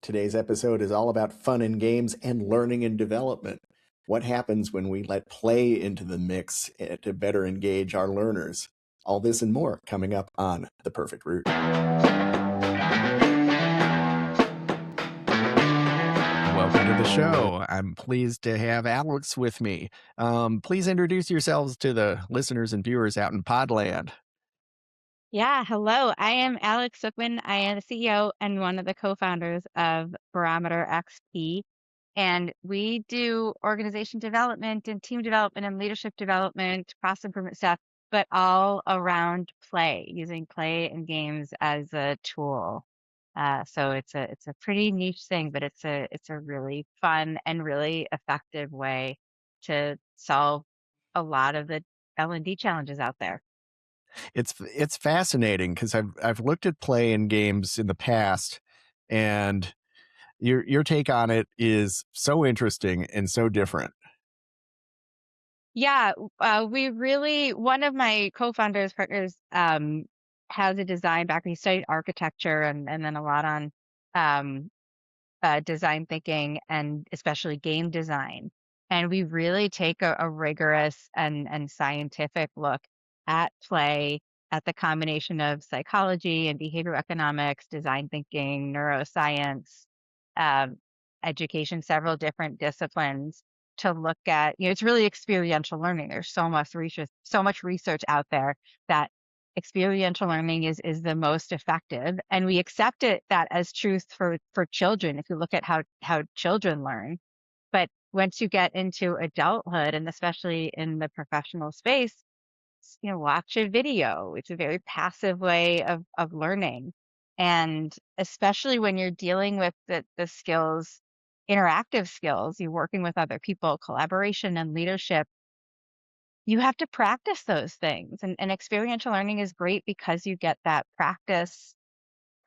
Today's episode is all about fun and games and learning and development. What happens when we let play into the mix to better engage our learners? All this and more coming up on The Perfect Route. Welcome to the show. I'm pleased to have Alex with me. Please introduce yourselves to the listeners and viewers out in Podland. Yeah, hello. I am Alex Suchman. I am the CEO and one of the co-founders of Barometer XP. And we do organization development and team development and leadership development, process improvement stuff, but all around play, using play and games as a tool. So it's a pretty niche thing, but it's a really fun and really effective way to solve a lot of the L&D challenges out there. It's fascinating because I've looked at play in games in the past, and your take on it is so interesting and so different. Yeah, we really, one of my co-founders, partners, has a design background. He studied architecture and then a lot on um, design thinking and especially game design. And we really take a rigorous and scientific look at play, at the combination of psychology and behavioral economics, design thinking, neuroscience, um, education, several different disciplines to look at, it's really experiential learning. There's so much research out there that experiential learning is the most effective, and we accept it that as truth for children if you look at how children learn. But once you get into adulthood, and especially in the professional space, watch a video. It's a very passive way of learning, and especially when you're dealing with the skills, interactive skills, you're working with other people, collaboration and leadership, you have to practice those things. And experiential learning is great because you get that practice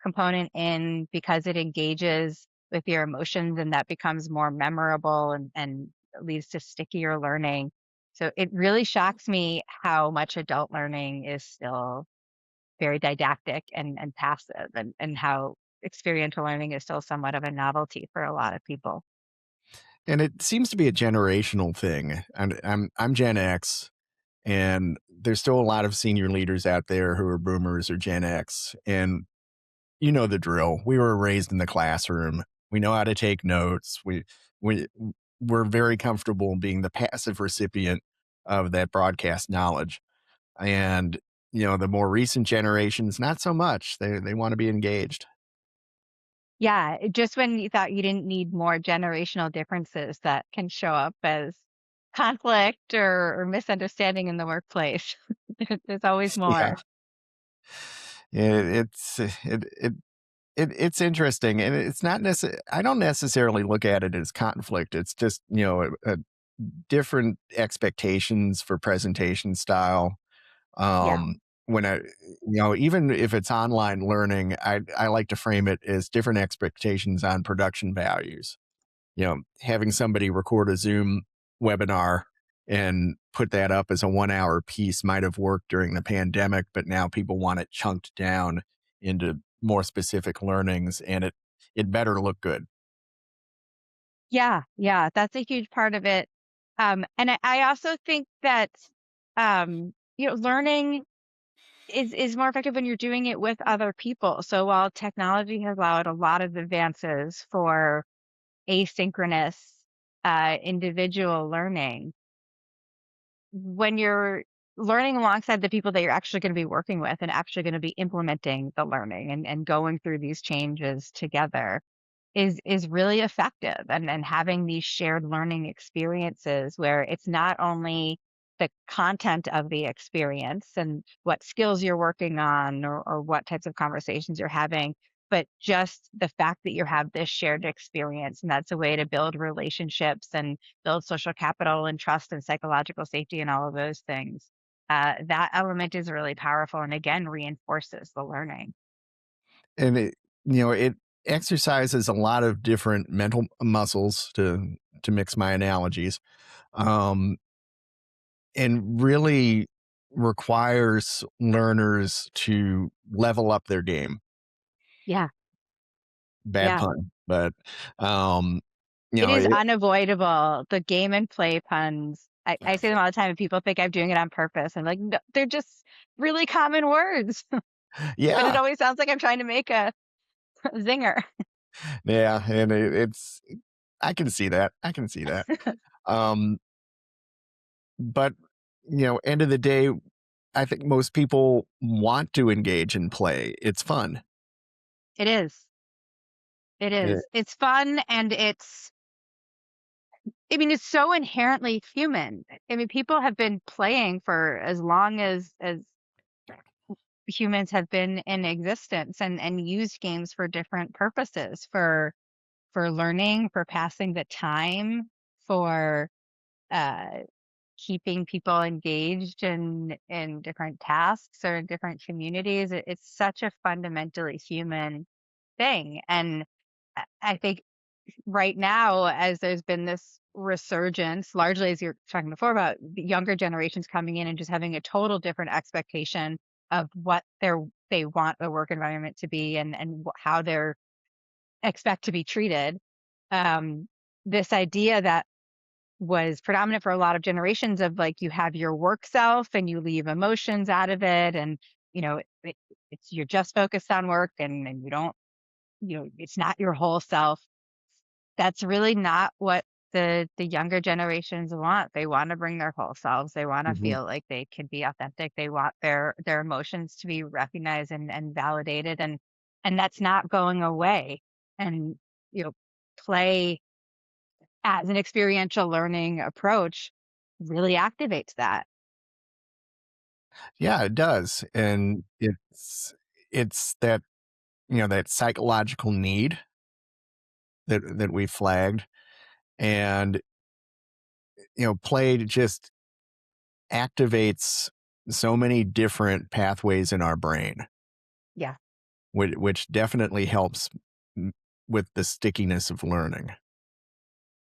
component in, because it engages with your emotions and that becomes more memorable and leads to stickier learning. So it really shocks me how much adult learning is still very didactic and passive, and how experiential learning is still somewhat of a novelty for a lot of people. And it seems to be a generational thing. And I'm Gen X, and there's still a lot of senior leaders out there who are boomers or Gen X. And you know the drill. We were raised in the classroom. We know how to take notes. We we're very comfortable being the passive recipient of that broadcast knowledge. And the more recent generations, not so much. They want to be engaged. Yeah, just when you thought you didn't need more generational differences that can show up as conflict or misunderstanding in the workplace. There's always Yeah. more. It's it's interesting, and it's not necessarily. I don't necessarily look at it as conflict. It's just a different expectations for presentation style. Yeah. When even if it's online learning, I like to frame it as different expectations on production values. Having somebody record a Zoom webinar and put that up as a 1 hour piece might have worked during the pandemic, but now people want it chunked down into more specific learnings, and it better look good. Yeah, yeah, that's a huge part of it. And I also think that learning is more effective when you're doing it with other people. So while technology has allowed a lot of advances for asynchronous individual learning, when you're learning alongside the people that you're actually going to be working with and actually going to be implementing the learning and going through these changes together is really effective, and having these shared learning experiences where it's not only the content of the experience and what skills you're working on, or what types of conversations you're having, but just the fact that you have this shared experience, and that's a way to build relationships and build social capital and trust and psychological safety and all of those things. That element is really powerful and again reinforces the learning. And it exercises a lot of different mental muscles, to mix my analogies, um, and really requires learners to level up their game. Yeah, Bad yeah. pun. but, um, It is it unavoidable. The game and play puns. I say them all the time and people think I'm doing it on purpose. I'm like, no, they're just really common words. But it yeah, always sounds like I'm trying to make a zinger. yeah, and it's I can see that, I can see that. Um, but, end of the day, I think most people want to engage in play. It's fun. It is. It Eh is. It's fun and I mean, it's so inherently human. I mean, people have been playing for as long as humans have been in existence and used games for different purposes, for learning, for passing the time, for uh keeping people engaged in different tasks or in different communities. It's such a fundamentally human thing. And I think right now, as there's been this resurgence, largely as you're talking before about the younger generations coming in and just having a total different expectation of what they want the work environment to be and how they're expect to be treated. Um, this idea that was predominant for a lot of generations of like you have your work self and you leave emotions out of it, and it's you're just focused on work and you don't, it's not your whole self. That's really not what the younger generations want. They want to bring their whole selves. They want to Mhm. feel like they can be authentic. They want their emotions to be recognized and validated, and that's not going away. And you know, play as an experiential learning approach really activates that. Yeah, it does, and it's that, that psychological need that we flagged, and, play just activates so many different pathways in our brain, Yeah. which definitely helps m with the stickiness of learning.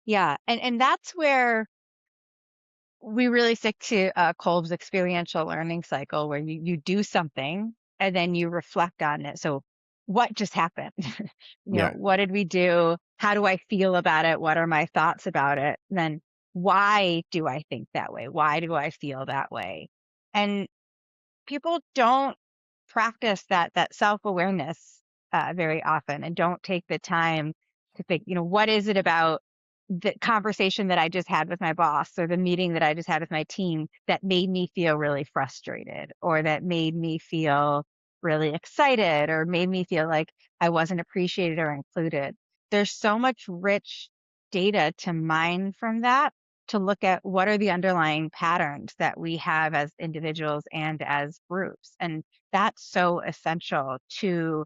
Yeah. And that's where we really stick to Kolb's experiential learning cycle, where you do something and then you reflect on it. So, what just happened? Yeah. What did we do? How do I feel about it? What are my thoughts about it? And then, why do I think that way? Why do I feel that way? And people don't practice that self-awareness very often and don't take the time to think, what is it about the conversation that I just had with my boss or the meeting that I just had with my team that made me feel really frustrated or that made me feel really excited or made me feel like I wasn't appreciated or included. There's so much rich data to mine from that, to look at what are the underlying patterns that we have as individuals and as groups. And that's so essential to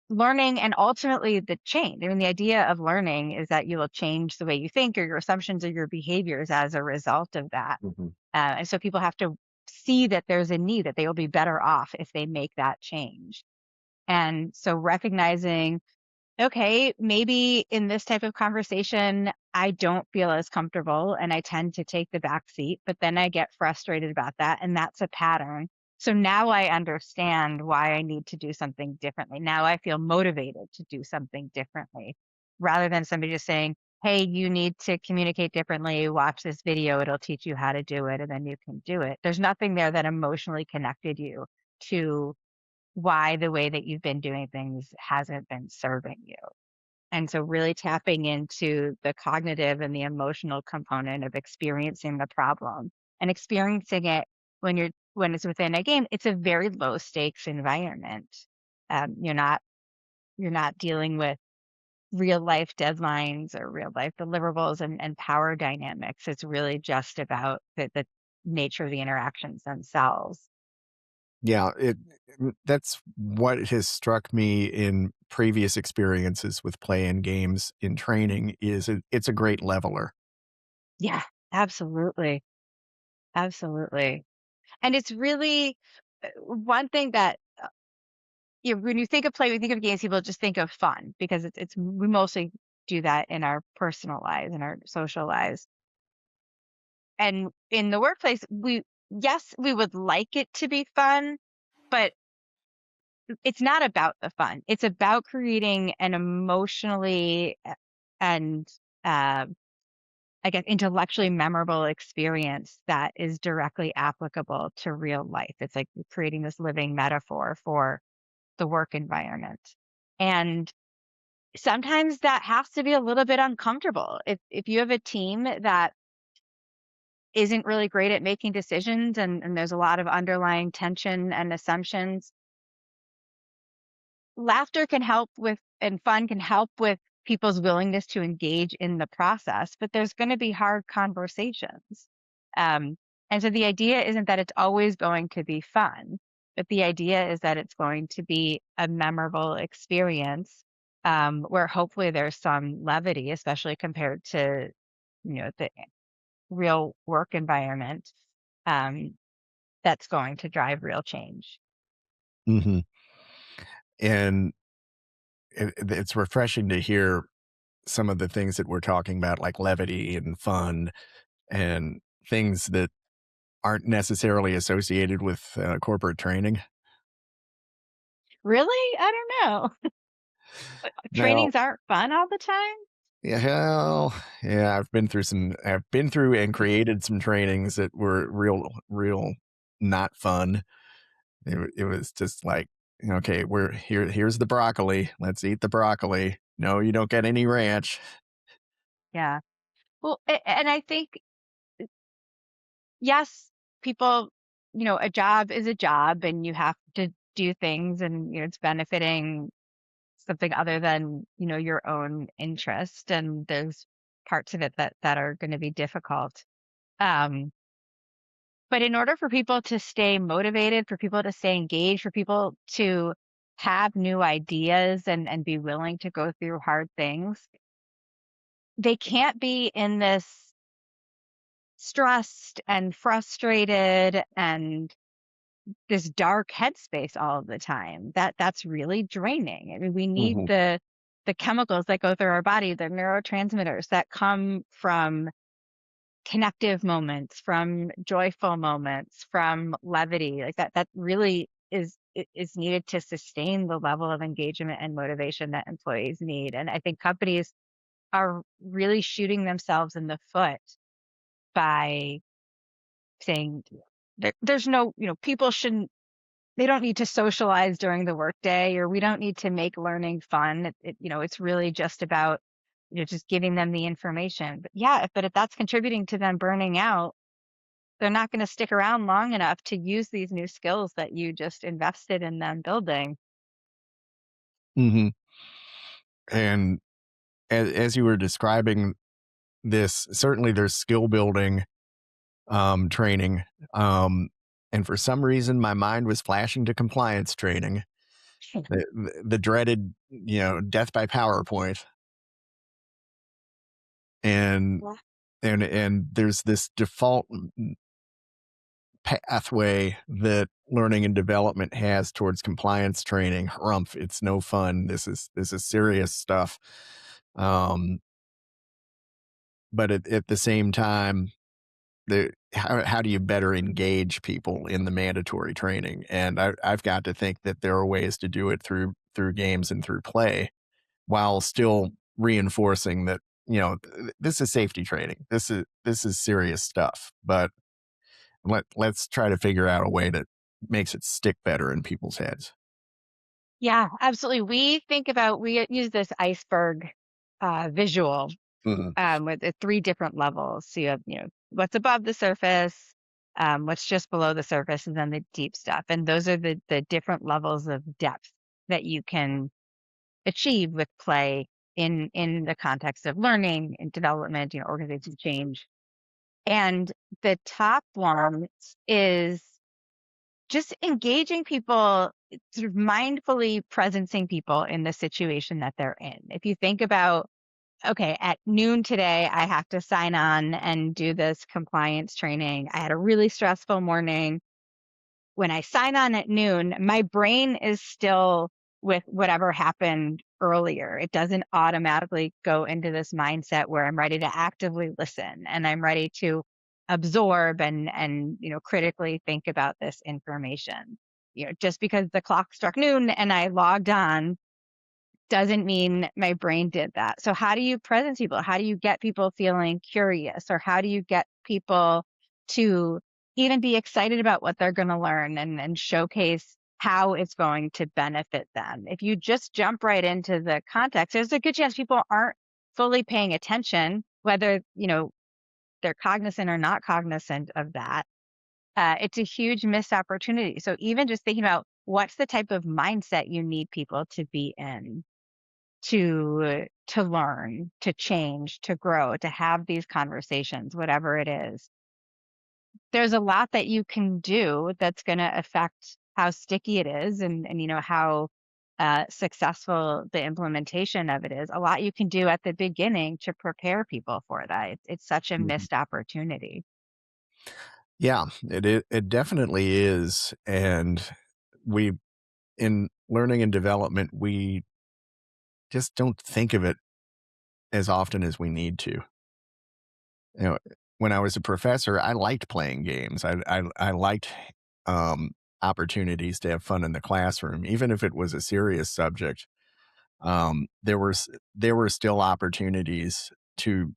learning and ultimately the change. I mean, the idea of learning is that you will change the way you think or your assumptions or your behaviors as a result of that. Mhm. And so people have to see that there's a need, that they will be better off if they make that change. And so recognizing, okay, maybe in this type of conversation, I don't feel as comfortable and I tend to take the back seat, but then I get frustrated about that. And that's a pattern. So now I understand why I need to do something differently. Now I feel motivated to do something differently rather than somebody just saying, hey, you need to communicate differently. Watch this video. It'll teach you how to do it. And then you can do it. There's nothing there that emotionally connected you to why the way that you've been doing things hasn't been serving you. And so really tapping into the cognitive and the emotional component of experiencing the problem and experiencing it when it's within a game, it's a very low stakes environment. You're not dealing with real life deadlines or real life deliverables and power dynamics. It's really just about the nature of the interactions themselves. Yeah, that's what has struck me in previous experiences with play and games in training is it's a great leveler. Yeah, absolutely. Absolutely. And it's really one thing that when you think of play, when you think of games, people just think of fun because it's we mostly do that in our personal lives and our social lives. And in the workplace, we yes, we would like it to be fun, but it's not about the fun. It's about creating an emotionally and uh, I guess intellectually memorable experience that is directly applicable to real life. It's like creating this living metaphor for the work environment. And sometimes that has to be a little bit uncomfortable. If you have a team that isn't really great at making decisions and there's a lot of underlying tension and assumptions, laughter can help with and fun can help with people's willingness to engage in the process, but there's going to be hard conversations. Um, and so the idea isn't that it's always going to be fun, but the idea is that it's going to be a memorable experience where hopefully there's some levity, especially compared to, the real work environment um, that's going to drive real change. Mhm. And it's refreshing to hear some of the things that we're talking about, like levity and fun and things that aren't necessarily associated with, corporate training. Really? I don't know. Now Trainings aren't fun all the time? yeah, hell, yeah, I've been through and created some trainings that were real not fun. It was just like, "Okay, here's the broccoli, let's eat the broccoli. No, you don't get any ranch." Yeah. Well, and I think, yes, people, a job is a job and you have to do things and, it's benefiting something other than, your own interest. And there's parts of it that are going to be difficult. Um, but in order for people to stay motivated, for people to stay engaged, for people to have new ideas and be willing to go through hard things, they can't be in this stressed and frustrated and this dark headspace all of the time. That's really draining. I mean, we need Mhm, the chemicals that go through our body, the neurotransmitters that come from connective moments, from joyful moments, from levity. Like that really is needed to sustain the level of engagement and motivation that employees need. And I think companies are really shooting themselves in the foot by saying there's no, people shouldn't, they don't need to socialize during the workday, or we don't need to make learning fun. It's really just about, just giving them the information. But yeah, but if that's contributing to them burning out, they're not going to stick around long enough to use these new skills that you just invested in them building. mhm, and as you were describing this, certainly there's skill building, training, and for some reason, my mind was flashing to compliance training, the dreaded, death by PowerPoint, and Yeah. and there's this default pathway that learning and development has towards compliance training. Harumph, it's no fun. This is serious stuff. Um, but at the same time, how do you better engage people in the mandatory training? And I've got to think that there are ways to do it through games and through play, while still reinforcing that this is safety training. This is serious stuff. But let's try to figure out a way that makes it stick better in people's heads. Yeah, absolutely. We use this iceberg visual Mhm, with the three different levels. So you have, what's above the surface, what's just below the surface, and then the deep stuff. And those are the different levels of depth that you can achieve with play in the context of learning and development, organizational change. And the top one is just engaging people, sort of mindfully presencing people in the situation that they're in. If you think about, okay, at noon today, I have to sign on and do this compliance training. I had a really stressful morning. When I sign on at noon, my brain is still with whatever happened earlier. It doesn't automatically go into this mindset where I'm ready to actively listen and I'm ready to absorb and critically think about this information. just because the clock struck noon and I logged on doesn't mean my brain did that. So how do you present people? How do you get people feeling curious, or how do you get people to even be excited about what they're going to learn, and showcase how it's going to benefit them? If you just jump right into the context, there's a good chance people aren't fully paying attention, whether, they're cognizant or not cognizant of that. It's a huge missed opportunity. So even just thinking about what's the type of mindset you need people to be in to learn, to change, to grow, to have these conversations, whatever it is. There's a lot that you can do that's going to affect how sticky it is, and how successful the implementation of it is. A lot you can do at the beginning to prepare people for that. It's such a Mhm. missed opportunity. Yeah, it definitely is, and we in learning and development, we just don't think of it as often as we need to. You know, when I was a professor, I liked playing games. I liked, um, opportunities to have fun in the classroom, even if it was a serious subject. There were still opportunities to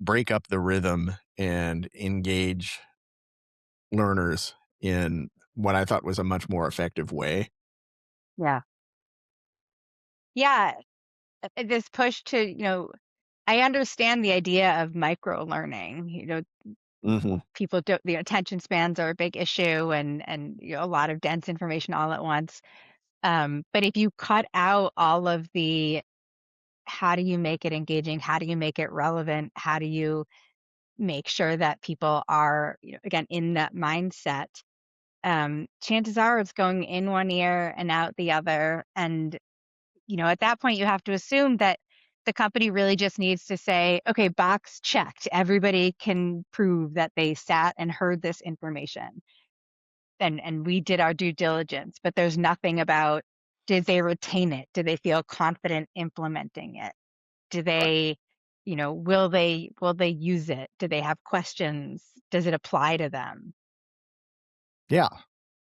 break up the rhythm and engage learners in what I thought was a much more effective way. Yeah. Yeah. This push to, I understand the idea of micro learning. Mhm. People don't, the attention spans are a big issue, and a lot of dense information all at once. But if you cut out all of the, how do you make it engaging? How do you make it relevant? How do you make sure that people are, again, in that mindset? Chances are it's going in one ear and out the other. And, at that point, you have to assume that the company really just needs to say, okay, box checked. Everybody can prove that they sat and heard this information, and we did our due diligence. But there's nothing about, did they retain it? Do they feel confident implementing it? Do Right. they, will they use it? Do they have questions? Does it apply to them? Yeah.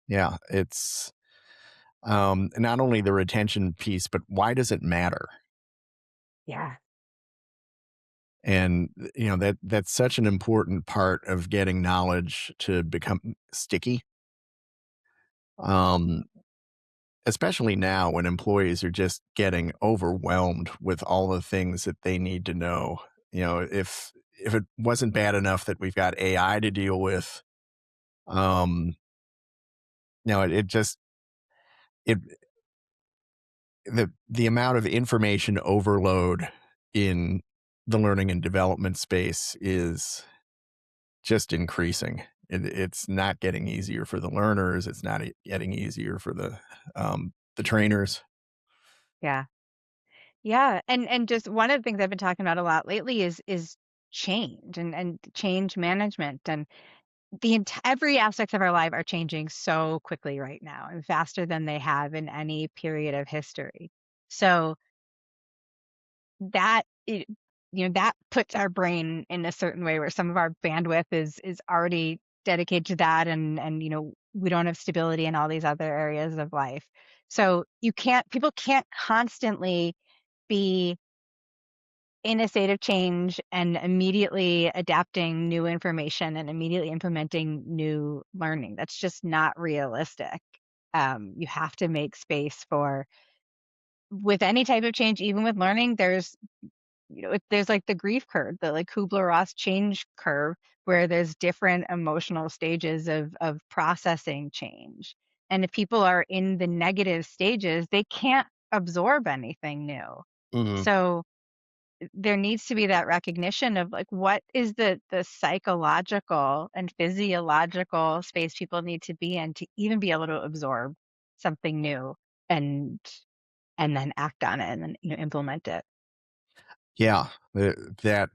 Yeah, it's, not only the retention piece, but why does it matter? Yeah. And, that's such an important part of getting knowledge to become sticky, um, especially now when employees are just getting overwhelmed with all the things that they need to know. If it wasn't bad enough that we've got AI to deal with, um, it just it the amount of information overload in the learning and development space is just increasing. It's not getting easier for the learners. It's not getting easier for the trainers. Yeah. Yeah. And just one of the things I've been talking about a lot lately is change, and change management, and every aspect of our life are changing so quickly right now, and faster than they have in any period of history. So that it, that puts our brain in a certain way where some of our bandwidth is already dedicated to that, and we don't have stability in all these other areas of life. So people can't constantly be in a state of change and immediately adapting new information and immediately implementing new learning. That's just not realistic. You have to make space for, with any type of change, even with learning, there's like the grief curve, the like Kubler-Ross change curve, where there's different emotional stages of processing change. And if people are in the negative stages, they can't absorb anything new. Mhm. So there needs to be that recognition of, like, what is the psychological and physiological space people need to be in to even be able to absorb something new, and then act on it, and then implement it. Yeah, that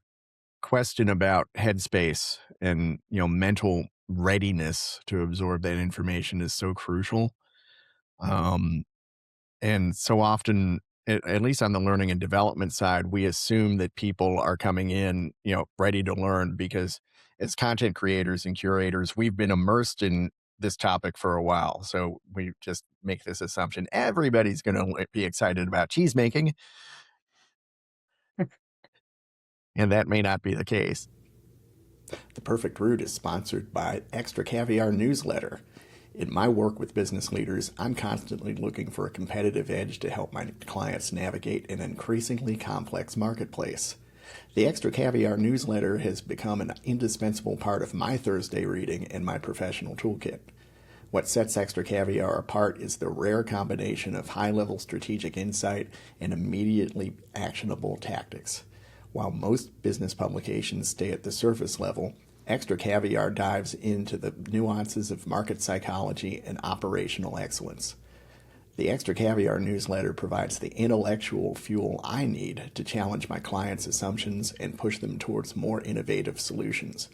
question about headspace and mental readiness to absorb that information is so crucial. Um, and so often, at least on the learning and development side, we assume that people are coming in, ready to learn because as content creators and curators, we've been immersed in this topic for a while. So we just make this assumption everybody's going to be excited about cheese making, and that may not be the case. The Perfect Route is sponsored by Extra Caviar Newsletter. In my work with business leaders, I'm constantly looking for a competitive edge to help my clients navigate an increasingly complex marketplace. The Extra Caviar newsletter has become an indispensable part of my Thursday reading and my professional toolkit. What sets Extra Caviar apart is the rare combination of high-level strategic insight and immediately actionable tactics. While most business publications stay at the surface level, Extra Caviar dives into the nuances of market psychology and operational excellence. The Extra Caviar newsletter provides the intellectual fuel I need to challenge my clients' assumptions and push them towards more innovative solutions.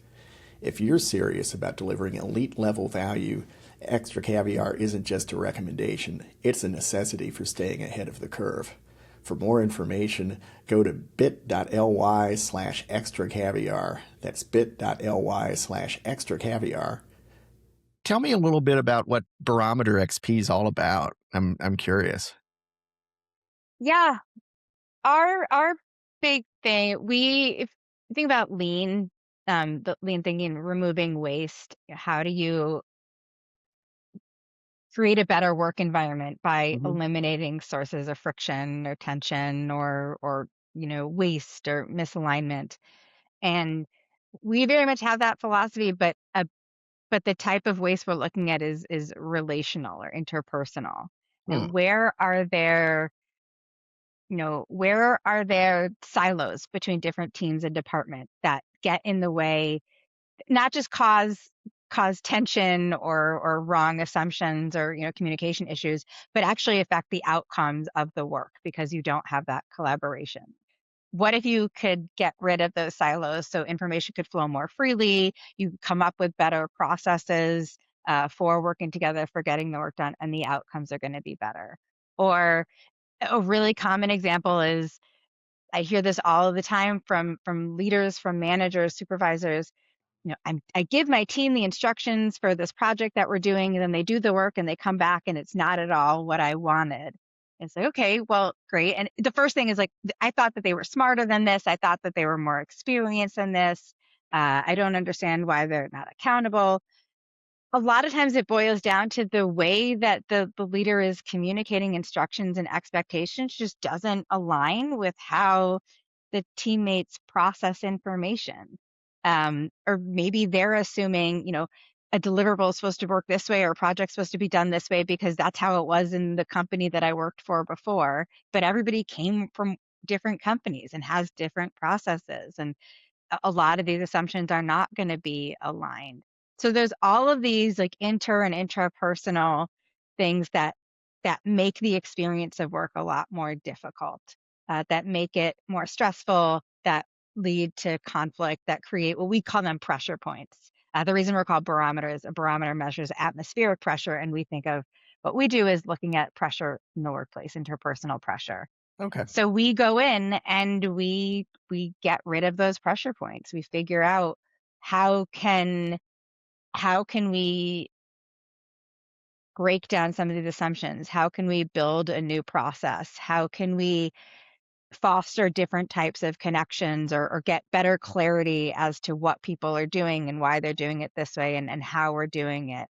If you're serious about delivering elite level value, Extra Caviar isn't just a recommendation, it's a necessity for staying ahead of the curve. For more information, go to bit.ly/extra caviar. That's bit.ly/extra caviar. Tell me a little bit about what Barometer XP is all about. I'm curious. Yeah, our big thing, if you think about lean, the lean thinking, removing waste, how do you create a better work environment by Mhm. eliminating sources of friction or tension or waste or misalignment? And we very much have that philosophy, but the type of waste we're looking at is relational or interpersonal. Hmm. And where are there silos between different teams and departments that get in the way, not just cause tension or wrong assumptions or communication issues, but actually affect the outcomes of the work because you don't have that collaboration? What if you could get rid of those silos so information could flow more freely? You could come up with better processes for working together, for getting the work done, and the outcomes are going to be better. Or a really common example is, I hear this all the time from leaders, from managers, supervisors. I give my team the instructions for this project that we're doing, and then they do the work and they come back and it's not at all what I wanted. It's like, okay, well, great. And the first thing is like, I thought that they were smarter than this. I thought that they were more experienced than this. I don't understand why they're not accountable. A lot of times it boils down to the way that the leader is communicating instructions and expectations just doesn't align with how the teammates process information. Or maybe they're assuming, a deliverable is supposed to work this way or a project's supposed to be done this way because that's how it was in the company that I worked for before. But everybody came from different companies and has different processes. And a lot of these assumptions are not going to be aligned. So there's all of these like inter and intrapersonal things that make the experience of work a lot more difficult, that make it more stressful, that lead to conflict, that create what we call them pressure points. The reason we're called barometers, a barometer measures atmospheric pressure, and we think of what we do is looking at pressure in the workplace, interpersonal pressure. Okay. So we go in and we get rid of those pressure points. We figure out how can how can we break down some of these assumptions? How can we build a new process? How can we foster different types of connections or get better clarity as to what people are doing and why they're doing it this way and how we're doing it?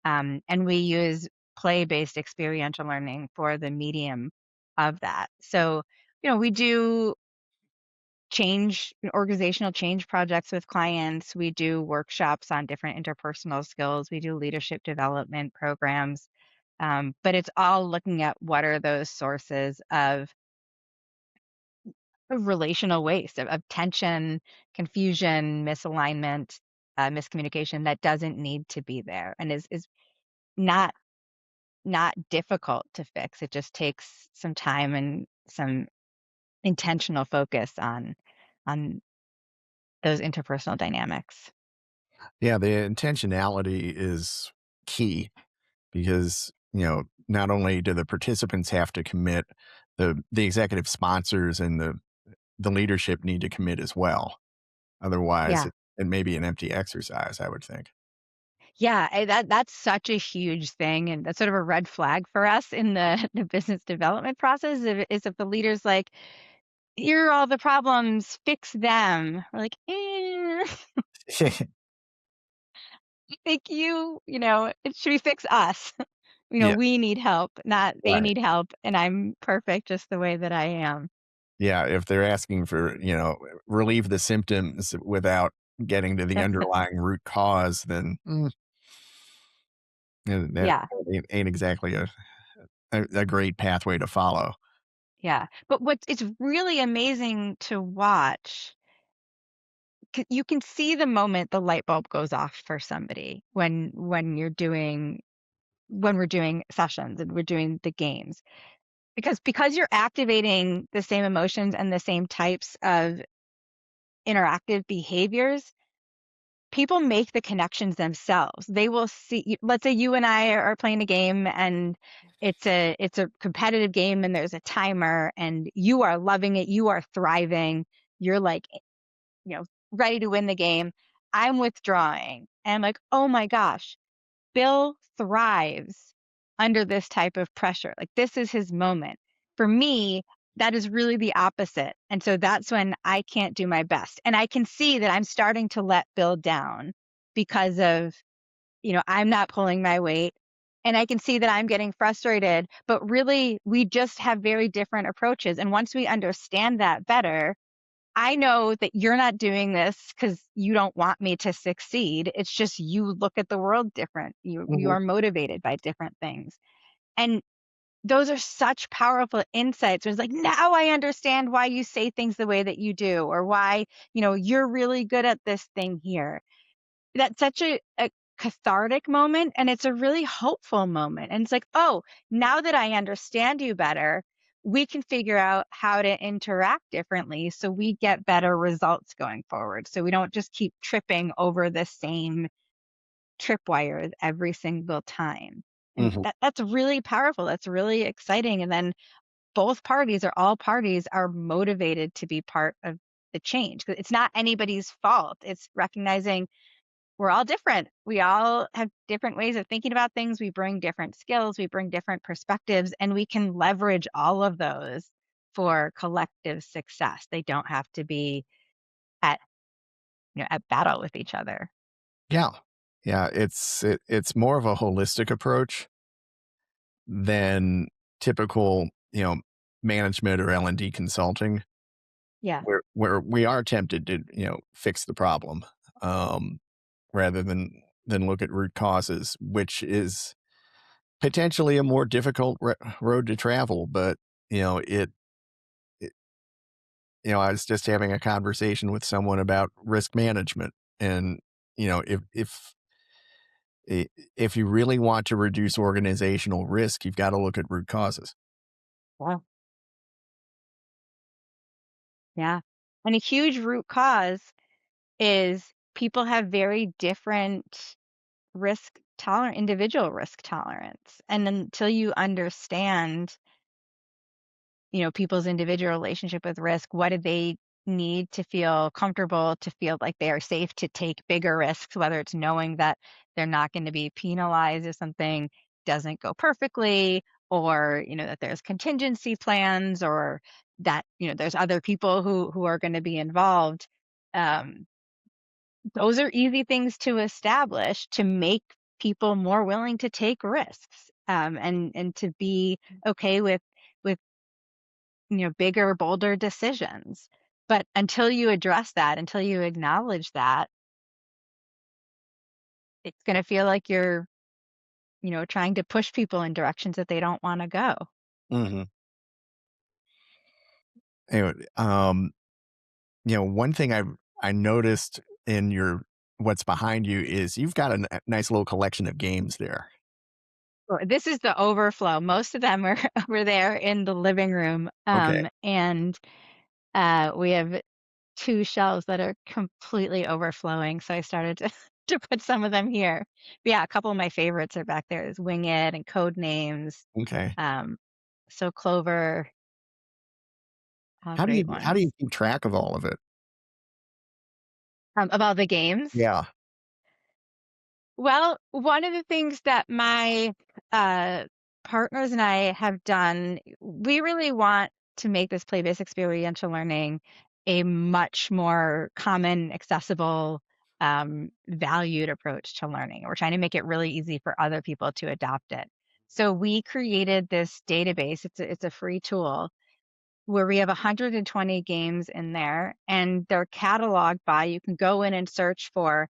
And we use play-based experiential learning for the medium of that. So, we do organizational change projects with clients. We do workshops on different interpersonal skills. We do leadership development programs. But it's all looking at what are those sources of relational waste, of tension, confusion, misalignment, miscommunication that doesn't need to be there and is not not difficult to fix. It just takes some time and some intentional focus on those interpersonal dynamics. Yeah, the intentionality is key because, not only do the participants have to commit, the executive sponsors and the leadership need to commit as well. Otherwise, Yeah. it may be an empty exercise, I would think. Yeah, that's such a huge thing, and that's sort of a red flag for us in the the business development process if the leader's like, "Here are all the problems, fix them." We're like, I think it should be fix us." Yeah, We need help, not they right. need help, and I'm perfect just the way that I am. Yeah, if they're asking for, relieve the symptoms without getting to the underlying root cause, then, that Yeah, ain't exactly a great pathway to follow. yeah. But it's really amazing to watch. You can see the moment the light bulb goes off for somebody when we're doing sessions and we're doing the games. Because you're activating the same emotions and the same types of interactive behaviors, people make the connections themselves. They will see, let's say you and I are playing a game and it's a competitive game and there's a timer and you are loving it, you are thriving, you're like, ready to win the game. I'm withdrawing. And I'm like, "Oh my gosh, Bill thrives under this type of pressure. Like this is his moment." For me, that is really the opposite. And so that's when I can't do my best. And I can see that I'm starting to let Bill down because of, I'm not pulling my weight. And I can see that I'm getting frustrated, but really we just have very different approaches. And once we understand that better, I know that you're not doing this because you don't want me to succeed. It's just you look at the world different. You Mhm, are motivated by different things. And those are such powerful insights. It's like, now I understand why you say things the way that you do, or why, you're really good at this thing here. That's such a cathartic moment, and it's a really hopeful moment, and it's like, "Oh, now that I understand you better, we can figure out how to interact differently so we get better results going forward, so we don't just keep tripping over the same tripwires every single time." And mhm, that's really powerful, that's really exciting, and then all parties are motivated to be part of the change, 'cause it's not anybody's fault, it's recognizing we're all different. We all have different ways of thinking about things. We bring different skills, we bring different perspectives, and we can leverage all of those for collective success. They don't have to be at, at battle with each other. yeah. Yeah, it's more of a holistic approach than typical, management or L&D consulting, Yeah. where we are tempted to, fix the problem, um, rather than look at root causes, which is potentially a more difficult road to travel. But, you know, it I was just having a conversation with someone about risk management, and, you know, if you really want to reduce organizational risk, you've gotta look at root causes. Wow. Yeah. And a huge root cause is people have very different individual risk tolerance. And until you understand people's individual relationship with risk. What do they need to feel comfortable, to feel like they are safe to take bigger risks, whether it's knowing that they're not going to be penalized if something doesn't go perfectly, or, that there's contingency plans, or that, there's other people who are going to be involved. Um, those are easy things to establish to make people more willing to take risks, and to be okay with bigger, bolder decisions. But until you address that, until you acknowledge that, it's going to feel like you're, trying to push people in directions that they don't want to go. Mhm. Anyway, one thing I noticed in your what's behind you is you've got a nice little collection of games there. Well, this is the overflow. Most of them are over there in the living room. Okay, And we have two shelves that are completely overflowing. So I started to, to put some of them here. But yeah, a couple of my favorites are back there is Wing It and Code Names. okay. Um, so Clover, all great How do you ones. keep track of all of it? About the games? Yeah. Well, one of the things that my uh, partners and I have done, we really want to make this play-based experiential learning a much more common, accessible, valued approach to learning. We're trying to make it really easy for other people to adopt it. So we created this database. It's a free tool where we have 120 games in there, and they're cataloged by. You can go in and search for,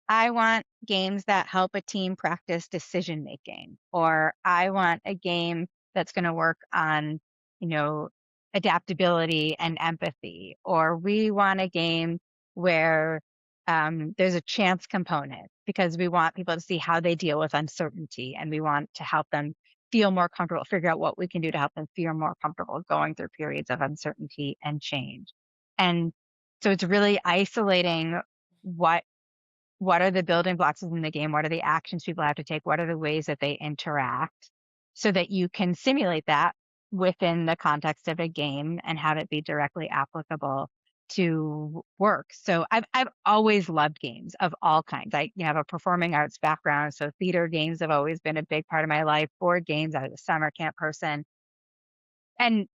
I want games that help a team practice decision making, or I want a game that's going to work on, you know, adaptability and empathy, or we want a game where there's a chance component because we want people to see how they deal with uncertainty and we want to help them feel more comfortable, figure out what we can do to help them feel more comfortable going through periods of uncertainty and change. And so it's really isolating what what are the building blocks in the game? What are the actions people have to take? What are the ways that they interact so that you can simulate that within the context of a game and have it be directly applicable to work. So I've always loved games of all kinds. I have a performing arts background, so theater games have always been a big part of my life. Board games, I was a summer camp person. And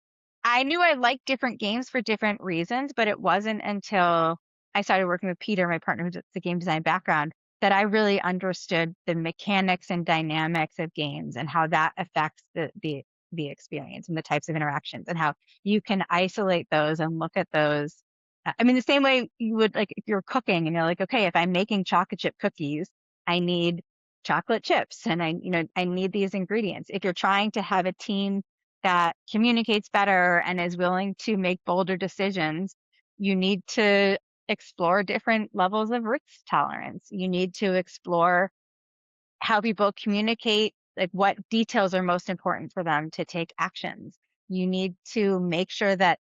I knew I liked different games for different reasons, but it wasn't until I started working with Peter, my partner who's the game design background, that I really understood the mechanics and dynamics of games and how that affects the experience and the types of interactions and how you can isolate those and look at those. I mean, the same way you would like if you're cooking and you're like, okay, if I'm making chocolate chip cookies, I need chocolate chips and I need these ingredients. If you're trying to have a team that communicates better and is willing to make bolder decisions, you need to explore different levels of risk tolerance. You need to explore how people communicate, like what details are most important for them to take actions. You need to make sure that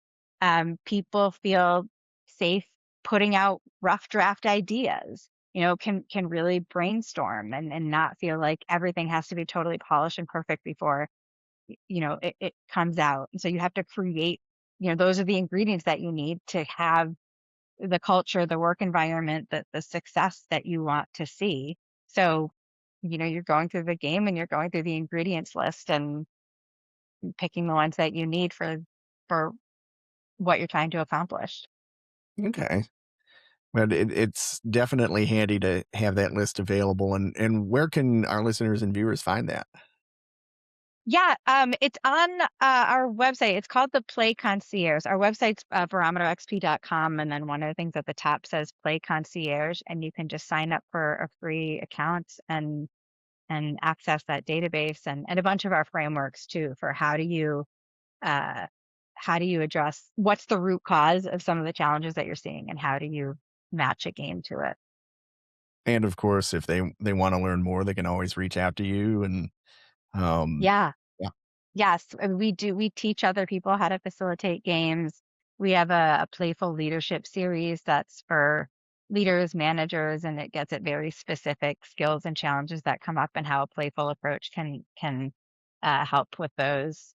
people feel safe putting out rough draft ideas. Can really brainstorm and not feel like everything has to be totally polished and perfect before it comes out. And so you have to create, those are the ingredients that you need to have the culture, the work environment, the success that you want to see. So, you're going through the game and you're going through the ingredients list and picking the ones that you need for what you're trying to accomplish. Okay. But it's definitely handy to have that list available. And where can our listeners and viewers find that? Yeah, it's on our website. It's called the Play Concierge. Our website's barometerxp.com, and then one of the things at the top says Play Concierge, and you can just sign up for a free account and access that database and a bunch of our frameworks too for uh, how do you address what's the root cause of some of the challenges that you're seeing, and how do you match a game to it. And of course, if they want to learn more, they can always reach out to you. And um, Yeah. yeah, Yes, and we teach other people how to facilitate games. We have a playful leadership series that's for leaders, managers, and it gets at very specific skills and challenges that come up and how a playful approach can help with those.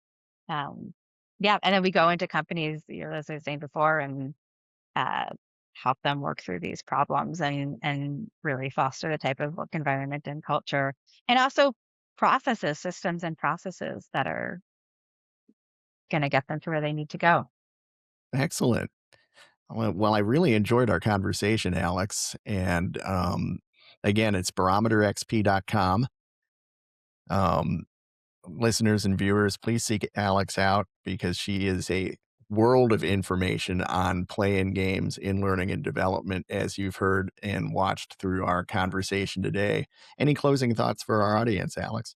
Um, yeah, and then we go into companies, as I was saying before, and uh, help them work through these problems and really foster the type of work environment and culture, and also processes, systems, and processes that are going to get them to where they need to go. excellent. Well, I really enjoyed our conversation, Alex. And again, it's barometerxp.com. Um, Listeners and viewers, please seek Alex out because she is a world of information on play and games in learning and development, as you've heard and watched through our conversation today. Any closing thoughts for our audience, Alex?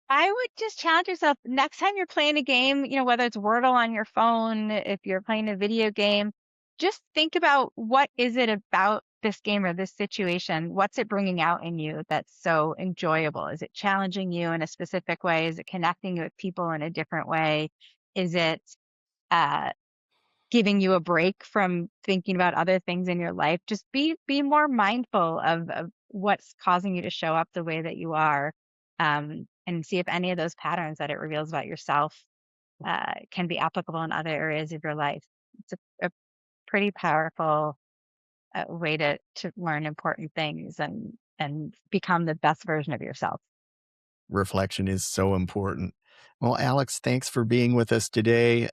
I would just challenge yourself next time you're playing a game, whether it's Wordle on your phone, if you're playing a video game, just think about what is it about this game or this situation? What's it bringing out in you that's so enjoyable? Is it challenging you in a specific way? Is it connecting you with people in a different way? Is it uh, giving you a break from thinking about other things in your life? Just be more mindful of what's causing you to show up the way that you are, and see if any of those patterns that it reveals about yourself can be applicable in other areas of your life. It's a pretty powerful way to learn important things and become the best version of yourself. Reflection is so important. Well, Alex, thanks for being with us today.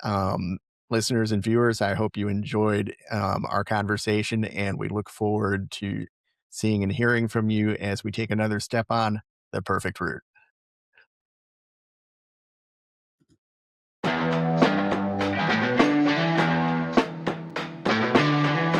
Listeners and viewers, I hope you enjoyed our conversation, and we look forward to seeing and hearing from you as we take another step on the perfect route.